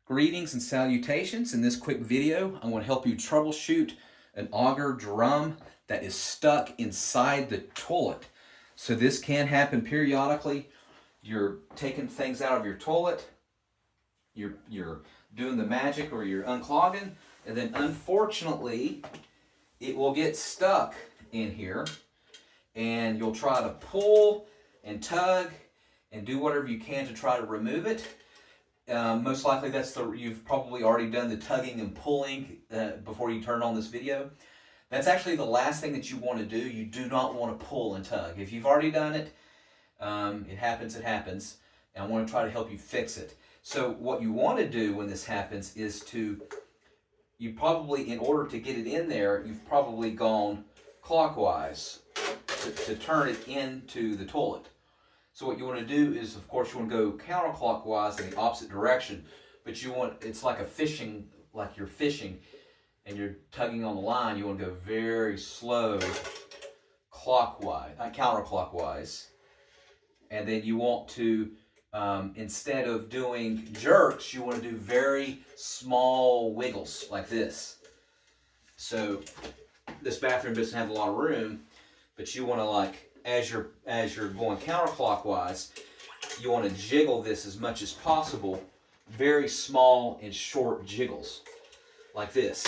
Greetings and salutations. In this quick video, I'm going to help you troubleshoot an auger drum that is stuck inside the toilet. So this can happen periodically. You're taking things out of your toilet, you're doing the magic or you're unclogging, and then unfortunately it will get stuck in here, and you'll try to pull and tug and do whatever you can to try to remove it. Most likely you've probably already done the tugging and pulling before you turn on this video. That's actually the last thing that you want to do. You do not want to pull and tug. If you've already done it, it happens, and I want to try to help you fix it. So what you want to do when this happens is you probably, in order to get it in there, you've probably gone clockwise to turn it into the toilet. So what you want to do is, of course, you want to go counterclockwise in the opposite direction, but it's like like you're fishing and you're tugging on the line. You want to go very slow counterclockwise. And then you want to, instead of doing jerks, you want to do very small wiggles like this. So this bathroom doesn't have a lot of room, but you want to, as you're going counterclockwise, you want to jiggle this as much as possible, very small and short jiggles, like this,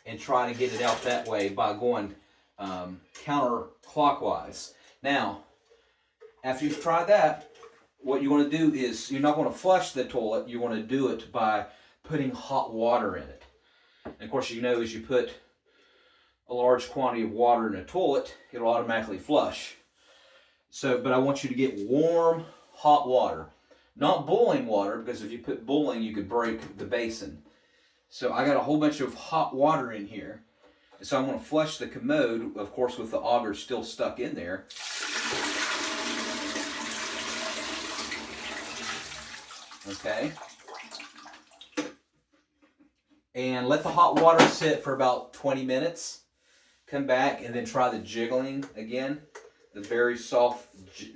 and try to get it out that way by going counterclockwise. Now, after you've tried that, what you want to do is, you're not going to flush the toilet. You want to do it by putting hot water in it. And of course, as you put a large quantity of water in a toilet, it'll automatically flush. But I want you to get warm, hot water. Not boiling water, because if you put boiling, you could break the basin. So I got a whole bunch of hot water in here. And so I'm going to flush the commode, of course, with the auger still stuck in there. Okay. And let the hot water sit for about 20 minutes. Come back and then try the jiggling again. The very soft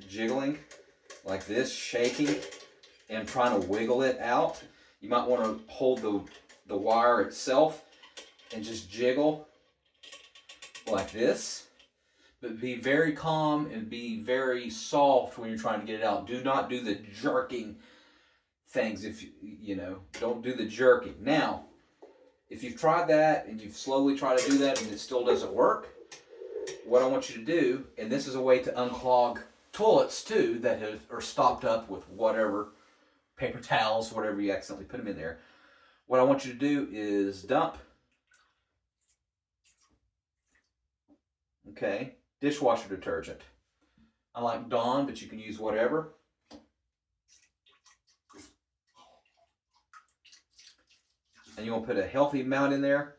jiggling, like this, shaking and trying to wiggle it out. You might want to hold the wire itself and just jiggle like this. But be very calm and be very soft when you're trying to get it out. Do not do the jerking things. Don't do the jerking. Now, if you've tried that and you've slowly tried to do that and it still doesn't work, what I want you to do, and this is a way to unclog toilets too that are stopped up with whatever, paper towels, whatever you accidentally put them in there. What I want you to do is dump, dishwasher detergent. I like Dawn, but you can use whatever. And you want to put a healthy amount in there.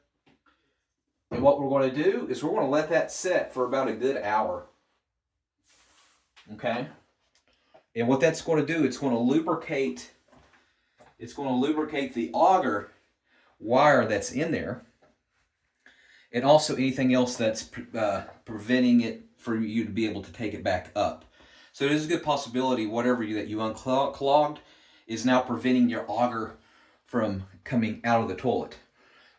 And what we're going to do is we're going to let that set for about a good hour. Okay? And what that's going to do, it's going to lubricate the auger wire that's in there, and also anything else that's preventing it for you to be able to take it back up. So there's a good possibility whatever that you unclogged is now preventing your auger from coming out of the toilet.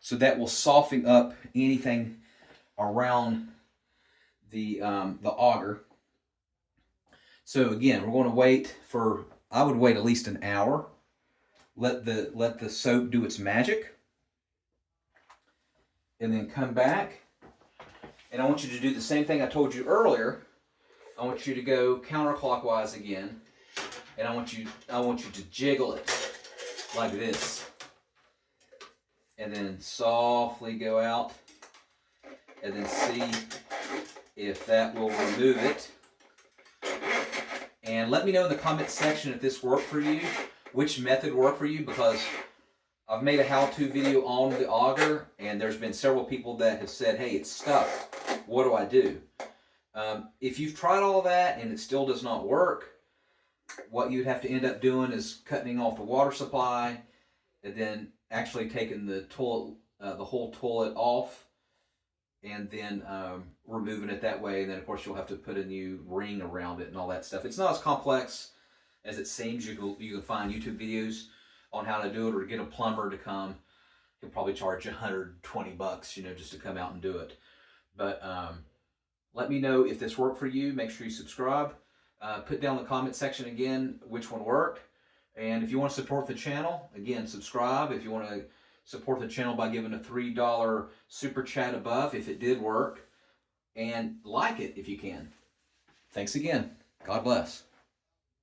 So that will soften up anything around the auger. So again, we're going to wait I would wait at least an hour. Let the soap do its magic. And then come back. And I want you to do the same thing I told you earlier. I want you to go counterclockwise again. And I want you to jiggle it like this. And then softly go out. And then see if that will remove it. And let me know in the comment section if this worked for you, which method worked for you, because I've made a how-to video on the auger, and there's been several people that have said, hey, it's stuck. What do I do? If you've tried all that and it still does not work, what you'd have to end up doing is cutting off the water supply, and then actually taking the toilet, the whole toilet off, and then removing it that way. And then, of course, you'll have to put a new ring around it and all that stuff. It's not as complex as it seems. You can find YouTube videos on how to do it, or get a plumber to come. He'll probably charge you $120, you know, just to come out and do it. But let me know if this worked for you. Make sure you subscribe. Put down in the comment section again which one worked. And if you want to support the channel, again, subscribe. If you want to support the channel by giving a $3 super chat above, if it did work. And like it if you can. Thanks again. God bless.